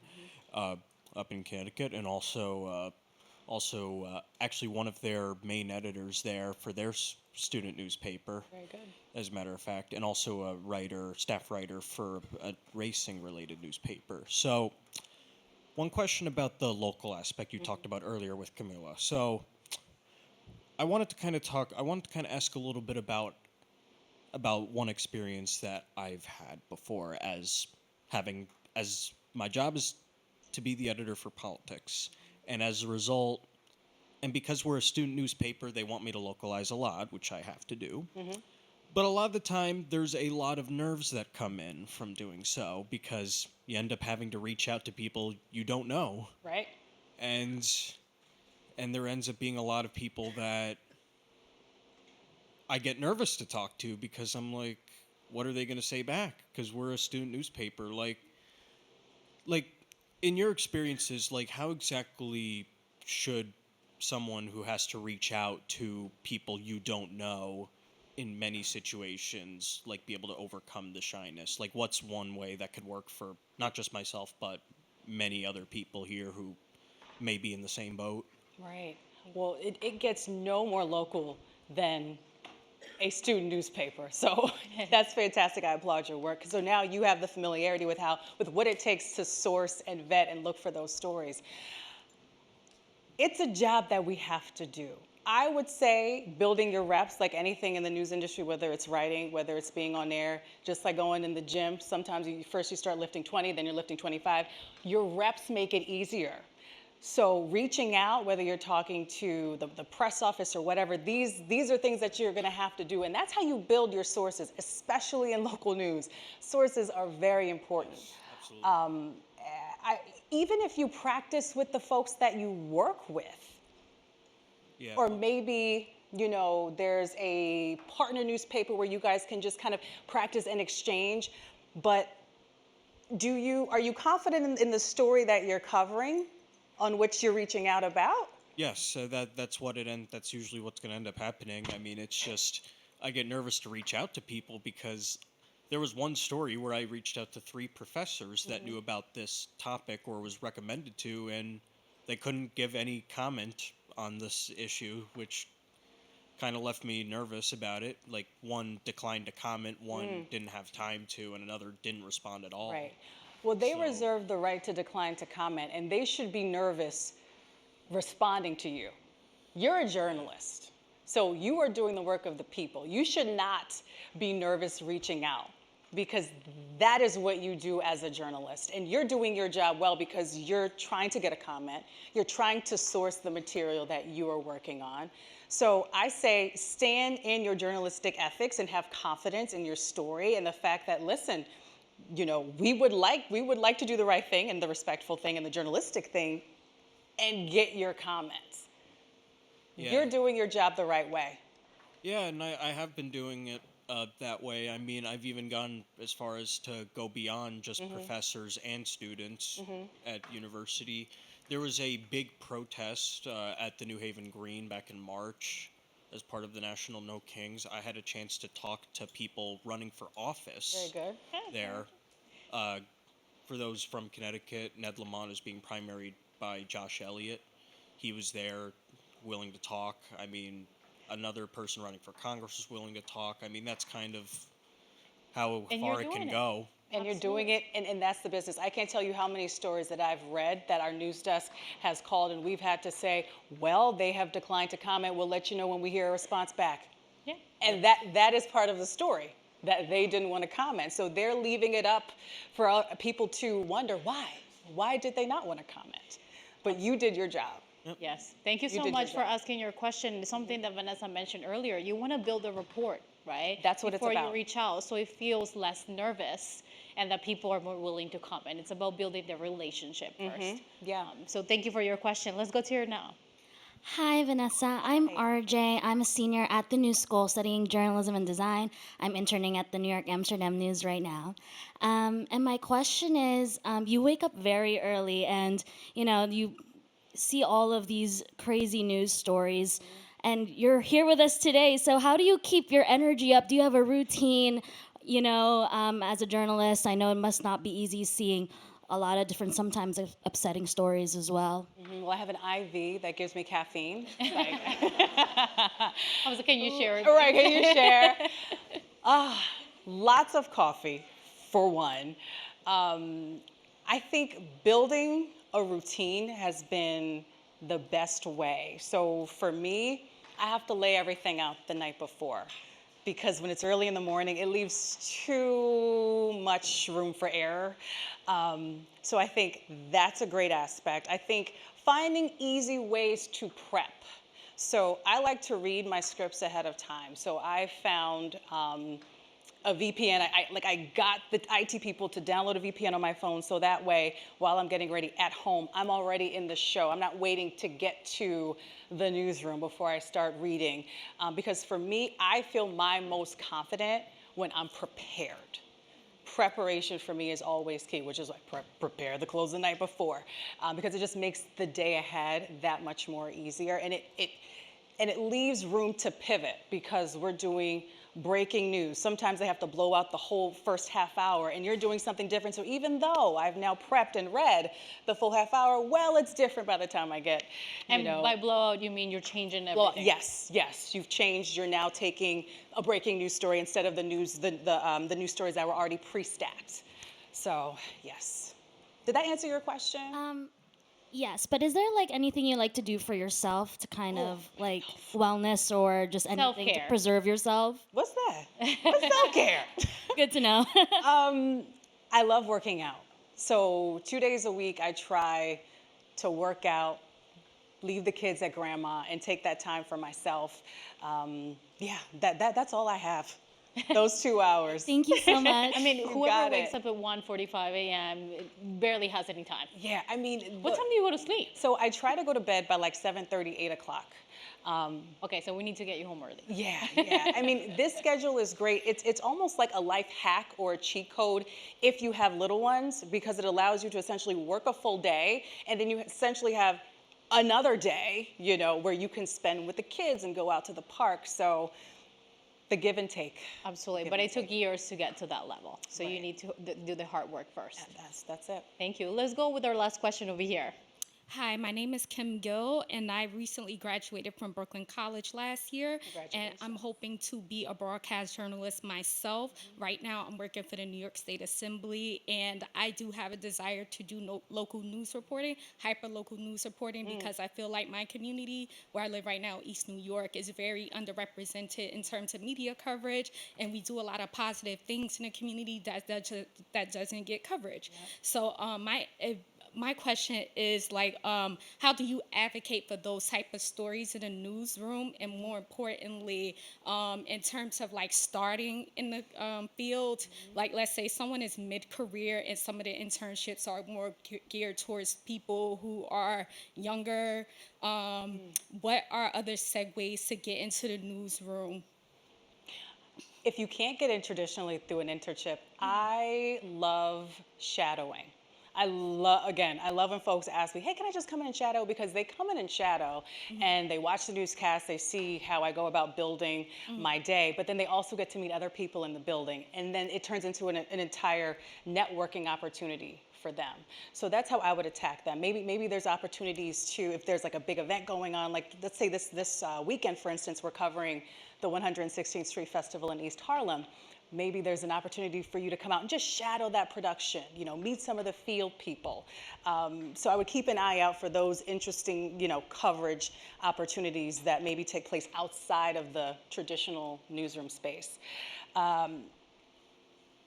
up in Connecticut, and also actually one of their main editors there for their student newspaper.
Very good.
As a matter of fact, and also a staff writer for a racing-related newspaper. So, one question about the local aspect you talked about earlier with Camilla. So, I wanted to kind of ask a little bit about one experience that I've had before as my job is to be the editor for politics, and as a result, and because we're a student newspaper, they want me to localize a lot, which I have to do. But a lot of the time, there's a lot of nerves that come in from doing so, because you end up having to reach out to people you don't know.
Right.
And there ends up being a lot of people that I get nervous to talk to, because I'm like, what are they going to say back? Because we're a student newspaper. Like, in your experiences, like, how exactly should someone who has to reach out to people you don't know in many situations, like, be able to overcome the shyness? Like, what's one way that could work for not just myself, but many other people here who may be in the same boat?
Right. Well, it gets no more local than a student newspaper. So that's fantastic. I applaud your work. So now you have the familiarity with what it takes to source and vet and look for those stories. It's a job that we have to do. I would say building your reps, like anything in the news industry, whether it's writing, whether it's being on air, just like going in the gym. Sometimes you start lifting 20, then you're lifting 25. Your reps make it easier. So reaching out, whether you're talking to the press office or whatever, these are things that you're going to have to do. And that's how you build your sources, especially in local news. Sources are very important.
Absolutely.
Even if you practice with the folks that you work with,
Yeah.
or maybe, there's a partner newspaper where you guys can just kind of practice and exchange. But are you confident in the story that you're covering, on which you're reaching out about?
Yes, that's usually what's going to end up happening. I mean, it's just, I get nervous to reach out to people, because there was one story where I reached out to 3 professors that knew about this topic or was recommended to, and they couldn't give any comment on this issue, which kind of left me nervous about it. Like, one declined to comment, one didn't have time to, and another didn't respond at all.
Right. Well, they reserve the right to decline to comment, and they should be nervous responding to you. You're a journalist, so you are doing the work of the people. You should not be nervous reaching out. because that is what you do as a journalist. And you're doing your job well because you're trying to get a comment. You're trying to source the material that you are working on. So I say stand in your journalistic ethics and have confidence in your story and the fact that, listen, you know, we would like to do the right thing and the respectful thing and the journalistic thing and get your comments.
Yeah.
You're doing your job the right way.
Yeah, and I have been doing it that way. I mean, I've even gone as far as to go beyond just professors and students at university. There was a big protest at the New Haven Green back in March as part of the National No Kings. I had a chance to talk to people running for office
Very good.
there. For those from Connecticut, Ned Lamont is being primaried by Josh Elliott. He was there, willing to talk. I mean, another person running for Congress was willing to talk. I mean, that's kind of how
And you're
far it can
doing it.
go.
And you're doing it, and that's the business. I can't tell you how many stories that I've read that our news desk has called and we've had to say, well, they have declined to comment. We'll let you know when we hear a response back.
Yeah.
And that is part of the story, that they didn't want to comment. So they're leaving it up for people to wonder why. Why did they not want to comment? But you did your job.
Yes. Thank you
You
so
did your
much for
job.
asking your question. Something that Vanessa mentioned earlier. You want to build a rapport, right?
That's what it's
Before
about.
you reach out, so it feels less nervous and that people are more willing to comment. It's about building the relationship first.
Yeah.
So thank you for your question. Let's go to her now.
Hi, Vanessa. I'm RJ. I'm a senior at the New School studying journalism and design. I'm interning at the New York Amsterdam News right now. And my question is, you wake up very early and, you know, you see all of these crazy news stories and you're here with us today. So how do you keep your energy up? Do you have a routine? You know, as a journalist, I know it must not be easy seeing a lot of different, sometimes upsetting stories as well.
Well, I have an IV that gives me caffeine.
I was like, can you share it?
Right, can you share? Lots of coffee, for one. I think building a routine has been the best way. So for me, I have to lay everything out the night before, because when it's early in the morning, it leaves too much room for error. So I think that's a great aspect. I think finding easy ways to prep. So I like to read my scripts ahead of time. So I found a VPN. I got the IT people to download a VPN on my phone, so that way, while I'm getting ready at home, I'm already in the show. I'm not waiting to get to the newsroom before I start reading. Because for me, I feel my most confident when I'm prepared. Preparation for me is always key, which is like prepare the clothes the night before, because it just makes the day ahead that much more easier, and it leaves room to pivot because we're doing breaking news. Sometimes they have to blow out the whole first half hour and you're doing something different. So even though I've now prepped and read the full half hour, well, it's different by the time I get,
And by blowout, you mean you're changing everything?
well, yes, you've changed. You're now taking a breaking news story instead of the news stories that were already pre-stacked. So yes. Did that answer your question?
Yes, but is there like anything you like to do for yourself to kind of like wellness or just anything to
Self-care.
preserve yourself?
What's that? What's self-care?
Good to know.
I love working out. So 2 days a week, I try to work out, leave the kids at grandma, and take that time for myself. That's all I have. Those 2 hours.
Thank you so much.
I mean,
You
whoever
got
wakes
it.
up at 1:45 a.m. barely has any time.
Yeah, I mean,
What time do you go to sleep?
So I try to go to bed by like 7:30, 8 o'clock.
Okay, so we need to get you home early.
Yeah. I mean, this schedule is great. It's almost like a life hack or a cheat code if you have little ones, because it allows you to essentially work a full day and then you essentially have another day, you know, where you can spend with the kids and go out to the park. So the give and take.
Absolutely,
Give
but
and
it took years to get to that level. So you
Right.
need to do the hard work first.
That's it.
Thank you. Let's go with our last question over here.
Hi, my name is Kim Gill, and I recently graduated from Brooklyn College last year. And I'm hoping to be a broadcast journalist myself. Right now, I'm working for the New York State Assembly, and I do have a desire to do local news reporting, hyper local news reporting, because I feel like my community, where I live right now, East New York, is very underrepresented in terms of media coverage, and we do a lot of positive things in the community that doesn't get coverage. So my question is like, how do you advocate for those type of stories in a newsroom, and more importantly, in terms of like starting in the field, like let's say someone is mid-career and some of the internships are more geared towards people who are younger. What are other segues to get into the newsroom?
If you can't get in traditionally through an internship, I love shadowing. I love when folks ask me, hey, can I just come in and shadow? Because they come in and shadow and they watch the newscast, they see how I go about building my day, but then they also get to meet other people in the building. And then it turns into an entire networking opportunity for them. So that's how I would attack them. Maybe there's opportunities to, if there's like a big event going on, like let's say this weekend, for instance, we're covering the 116th Street Festival in East Harlem. Maybe there's an opportunity for you to come out and just shadow that production, meet some of the field people. So I would keep an eye out for those interesting, coverage opportunities that maybe take place outside of the traditional newsroom space.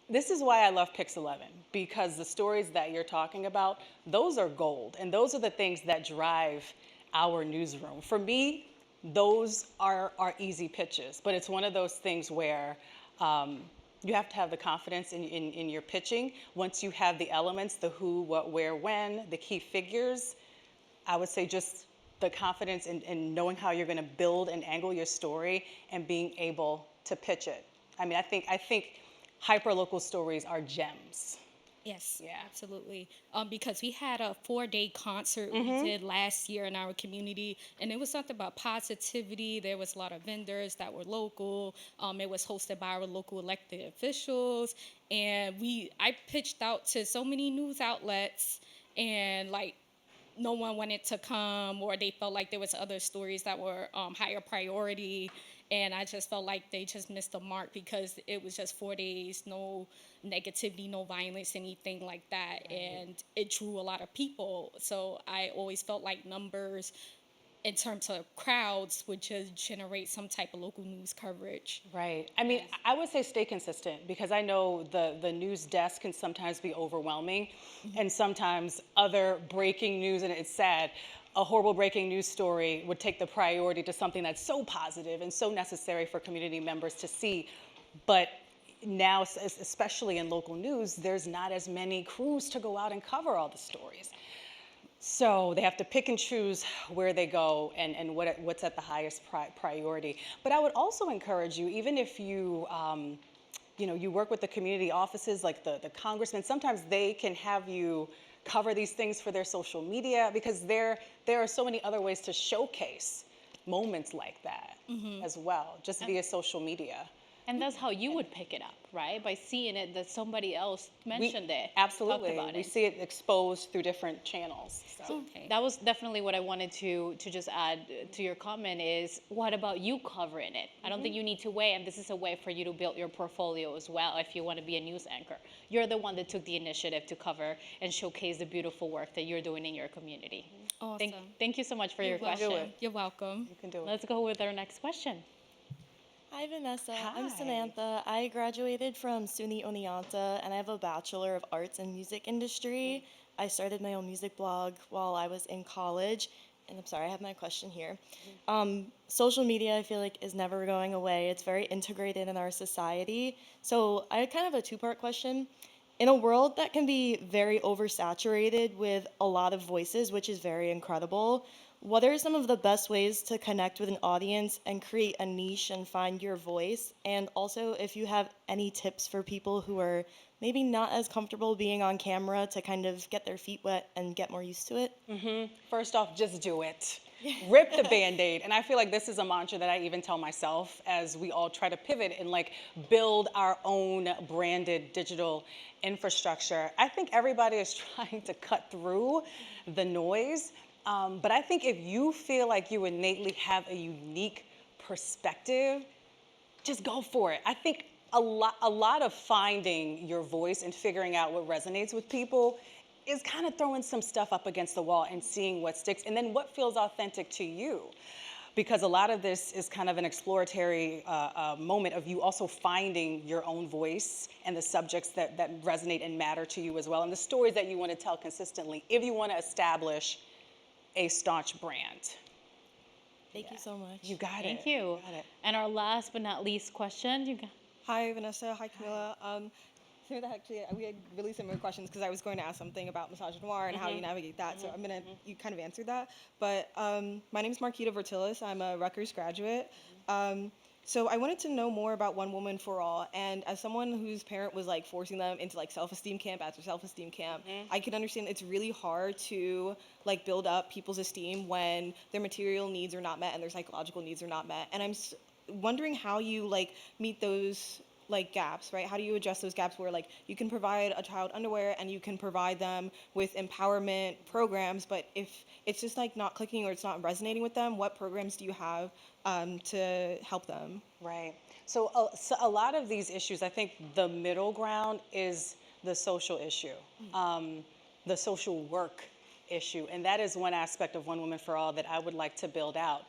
This is why I love PIX 11, because the stories that you're talking about, those are gold, and those are the things that drive our newsroom. For me, those are easy pitches, but it's one of those things where you have to have the confidence in your pitching. Once you have the elements, the who, what, where, when, the key figures, I would say just the confidence in knowing how you're going to build and angle your story and being able to pitch it. I mean, I think hyperlocal stories are gems.
Yes,
Yeah.
absolutely. Because we had a 4-day concert we did last year in our community, and it was something about positivity. There was a lot of vendors that were local. It was hosted by our local elected officials, and I pitched out to so many news outlets, and like no one wanted to come, or they felt like there was other stories that were higher priority. And I just felt like they just missed the mark because it was just 4 days, no negativity, no violence, anything like that. Right. And it drew a lot of people. So I always felt like numbers in terms of crowds would just generate some type of local news coverage.
Right. I mean, I would say stay consistent, because I know the news desk can sometimes be overwhelming, and sometimes other breaking news, and it's sad, a horrible breaking news story would take the priority to something that's so positive and so necessary for community members to see. But now, especially in local news, there's not as many crews to go out and cover all the stories. So they have to pick and choose where they go and what's at the highest priority. But I would also encourage you, even if you, you work with the community offices, like the congressmen, sometimes they can have you cover these things for their social media, because there are so many other ways to showcase moments like that as well, just via social media.
And that's how you would pick it up, right? By seeing it that somebody else mentioned it.
Absolutely.
Talked about
We
it.
see it exposed through different channels. So.
Okay. That was definitely what I wanted to just add to your comment is, what about you covering it? I don't think you need to wait, and this is a way for you to build your portfolio as well if you want to be a news anchor. You're the one that took the initiative to cover and showcase the beautiful work that you're doing in your community.
Awesome.
Thank you so much for your question.
You're welcome.
You can do it.
Let's go with our next question.
Hi, Vanessa.
Hi.
I'm Samantha. I graduated from SUNY Oneonta, and I have a Bachelor of Arts in Music Industry. I started my own music blog while I was in college. And I'm sorry, I have my question here. Social media, I feel like, is never going away. It's very integrated in our society. So I kind of have a two-part question. In a world that can be very oversaturated with a lot of voices, which is very incredible, what are some of the best ways to connect with an audience and create a niche and find your voice? And also, if you have any tips for people who are maybe not as comfortable being on camera to kind of get their feet wet and get more used to it?
First off, just do it. Rip the Band-Aid. And I feel like this is a mantra that I even tell myself as we all try to pivot and like build our own branded digital infrastructure. I think everybody is trying to cut through the noise But I think if you feel like you innately have a unique perspective, just go for it. I think a lot of finding your voice and figuring out what resonates with people is kind of throwing some stuff up against the wall and seeing what sticks, and then what feels authentic to you. Because a lot of this is kind of an exploratory moment of you also finding your own voice and the subjects that resonate and matter to you as well, and the stories that you want to tell consistently if you want to establish a staunch brand.
Thank you so much.
You got it.
Thank you.
Got it.
And our last but not least question, you got.
Hi, Vanessa. Hi, Camilla. So that actually, we had really similar questions because I was going to ask something about misogynoir and how you navigate that. So you kind of answered that. But my name is Marquita Vertillis. I'm a Rutgers graduate. So I wanted to know more about One Woman for All. And as someone whose parent was like forcing them into like self-esteem camp after self-esteem camp, I can understand it's really hard to like build up people's esteem when their material needs are not met and their psychological needs are not met. And I'm wondering how you like meet those like gaps, right? How do you address those gaps where like you can provide a child underwear and you can provide them with empowerment programs, but if it's just like not clicking or it's not resonating with them, what programs do you have to help them?
Right. So a lot of these issues, I think the middle ground is the social issue, the social work issue, and that is one aspect of One Woman for All that I would like to build out,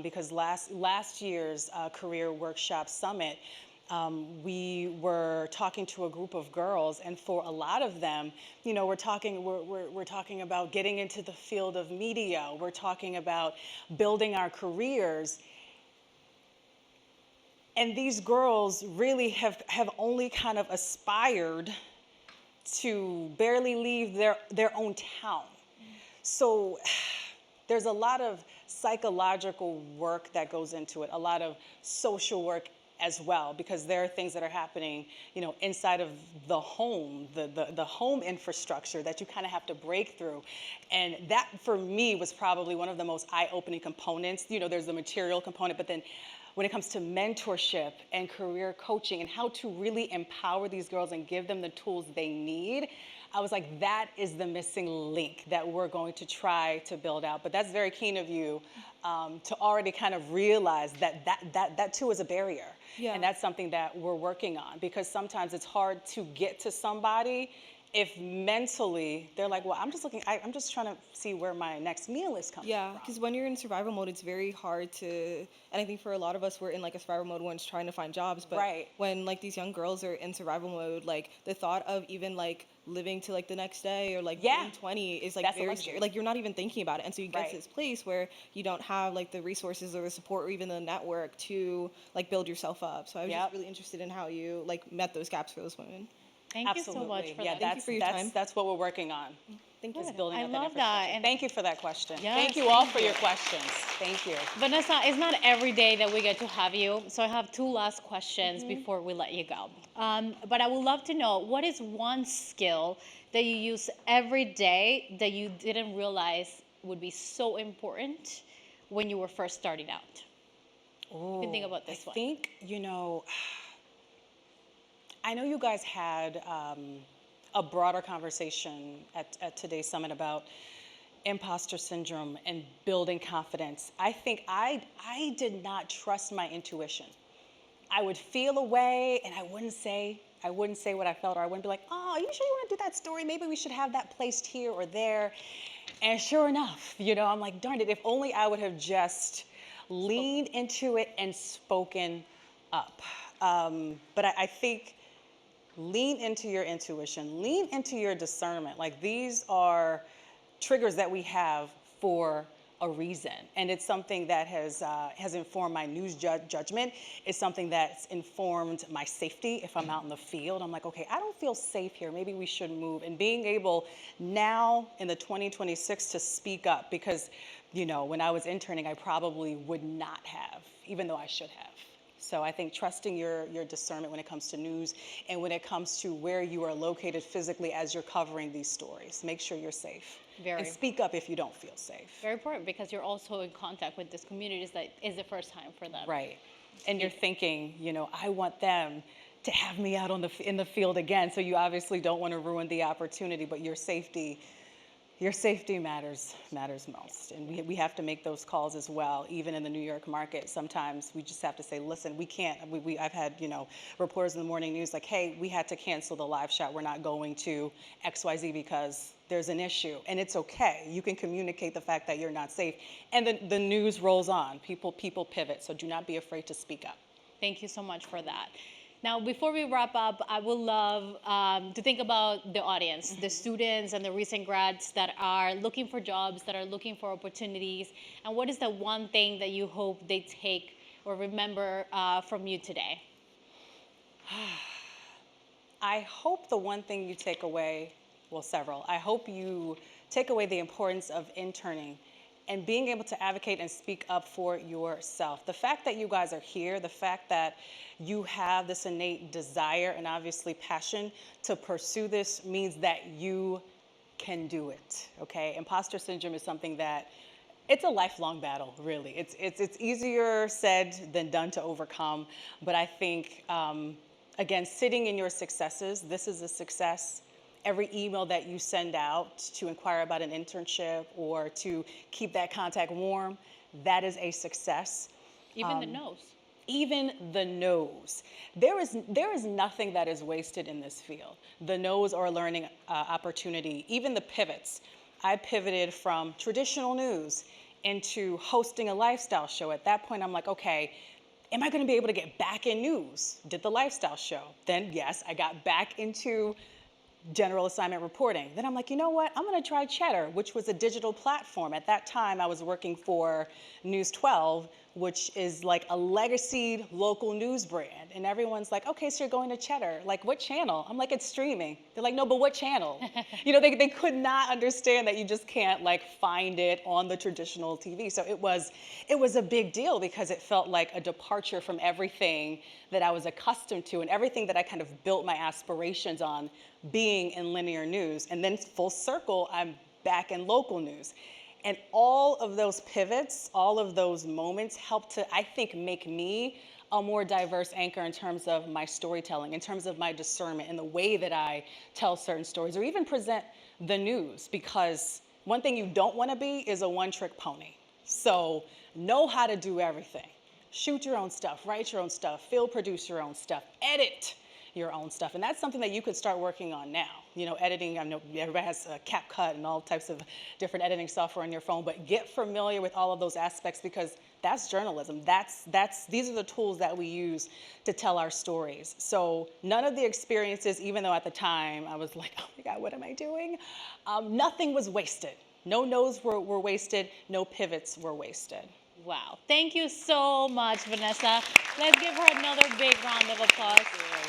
because last year's Career Workshop Summit, we were talking to a group of girls, and for a lot of them, you know, we're talking about getting into the field of media. We're talking about building our careers. And these girls really have only kind of aspired to barely leave their own town. So there's a lot of psychological work that goes into it, a lot of social work as well, because there are things that are happening, you know, inside of the home, the home infrastructure that you kind of have to break through. And that, for me, was probably one of the most eye-opening components. You know, there's the material component, but then when it comes to mentorship and career coaching and how to really empower these girls and give them the tools they need, I was like, that is the missing link that we're going to try to build out. But that's very keen of you to already kind of realize that too is a barrier.
Yeah.
And that's something that we're working on, because sometimes it's hard to get to somebody if mentally they're like, well, I'm just trying to see where my next meal is coming from.
Yeah, because when you're in survival mode, it's very hard to, and I think for a lot of us, we're in like a survival mode when it's trying to find jobs, but
Right.
when like these young girls are in survival mode, like the thought of even like living to like the next day or like
Yeah.
being 20 is like
That's a
very
luxury.
scary. Like you're not even thinking about it. And so you get
Right.
to this place where you don't have like the resources or the support or even the network to like build yourself up. So I was
Yep.
just really interested in how you like met those gaps for those women.
Thank you so much for
Yeah,
that.
you for your time.
that's what we're working on.
Thank you.
Is building
I
up
love that,
infrastructure.
and-
Thank you for that question.
Yes,
Thank you all
thank
for your questions. Thank you.
Vanessa, it's not every day that we get to have you, so I have two last questions before we let you go. But I would love to know, what is one skill that you use every day that you didn't realize would be so important when you were first starting out? You can think about this
I
one.
think, you know, I know you guys had a broader conversation at today's summit about imposter syndrome and building confidence. I think I did not trust my intuition. I would feel a way and I wouldn't say what I felt, or I wouldn't be like, oh, are you sure you want to do that story? Maybe we should have that placed here or there. And sure enough, you know, I'm like, darn it, if only I would have just leaned into it and spoken up. But I think lean into your intuition, lean into your discernment. Like, these are triggers that we have for a reason, and it's something that has informed my news judgment. It's something that's informed my safety. If I'm out in the field, I'm like, okay, I don't feel safe here. Maybe we should move. And being able now in the 2026 to speak up, because, you know, when I was interning, I probably would not have, even though I should have. So I think trusting your discernment when it comes to news and when it comes to where you are located physically as you're covering these stories. Make sure you're safe.
Very.
And speak up if you don't feel safe.
Very important, because you're also in contact with these communities that is the first time for them.
Right. And you're thinking, you know, I want them to have me out in the field again. So you obviously don't want to ruin the opportunity, but your safety your safety matters most, and we have to make those calls as well. Even in the New York market, sometimes we just have to say, listen, we can't. I've had reporters in the morning news like, hey, we had to cancel the live shot. We're not going to XYZ because there's an issue, and it's okay. You can communicate the fact that you're not safe, and the news rolls on. People pivot, so do not be afraid to speak up.
Thank you so much for that. Now, before we wrap up, I would love to think about the audience, the students and the recent grads that are looking for jobs, that are looking for opportunities, and what is the one thing that you hope they take or remember from you today?
I hope the one thing you take away, well, several. I hope you take away the importance of interning and being able to advocate and speak up for yourself. The fact that you guys are here, the fact that you have this innate desire and obviously passion to pursue this means that you can do it, okay? Imposter syndrome is something that it's a lifelong battle, really. It's easier said than done to overcome, but I think, again, sitting in your successes, this is a success. Every email that you send out to inquire about an internship or to keep that contact warm, that is a success.
Even the no's.
Even the no's. There is nothing that is wasted in this field. The no's are a learning opportunity. Even the pivots. I pivoted from traditional news into hosting a lifestyle show. At that point, I'm like, okay, am I going to be able to get back in news? Did the lifestyle show. Then, yes, I got back into general assignment reporting. Then I'm like, you know what? I'm going to try Cheddar, which was a digital platform. At that time, I was working for News 12, which is like a legacy local news brand. And everyone's like, okay, so you're going to Cheddar. Like, what channel? I'm like, it's streaming. They're like, no, but what channel? They could not understand that you just can't like find it on the traditional TV. So it was a big deal because it felt like a departure from everything that I was accustomed to and everything that I kind of built my aspirations on being in linear news. And then full circle, I'm back in local news. And all of those pivots, all of those moments helped to, I think, make me a more diverse anchor in terms of my storytelling, in terms of my discernment, in the way that I tell certain stories or even present the news. Because one thing you don't want to be is a one-trick pony. So know how to do everything. Shoot your own stuff, write your own stuff, field produce your own stuff, edit your own stuff. And that's something that you could start working on now. Editing, I know everybody has CapCut and all types of different editing software on your phone, but get familiar with all of those aspects because that's journalism. These are the tools that we use to tell our stories. So none of the experiences, even though at the time I was like, oh my God, what am I doing? Nothing was wasted. No no's were wasted, no pivots were wasted.
Wow. Thank you so much, Vanessa. Let's give her another big round of applause.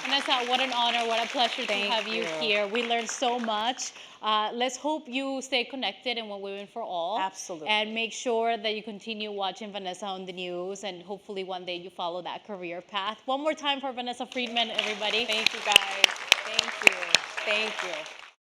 Vanessa, what an honor, what a pleasure to have you here. We learned so much. Let's hope you stay connected in One Women for All.
Absolutely.
And make sure that you continue watching Vanessa on the news and hopefully one day you follow that career path. One more time for Vanessa Freeman, everybody.
Thank you, guys. Thank you. Thank you.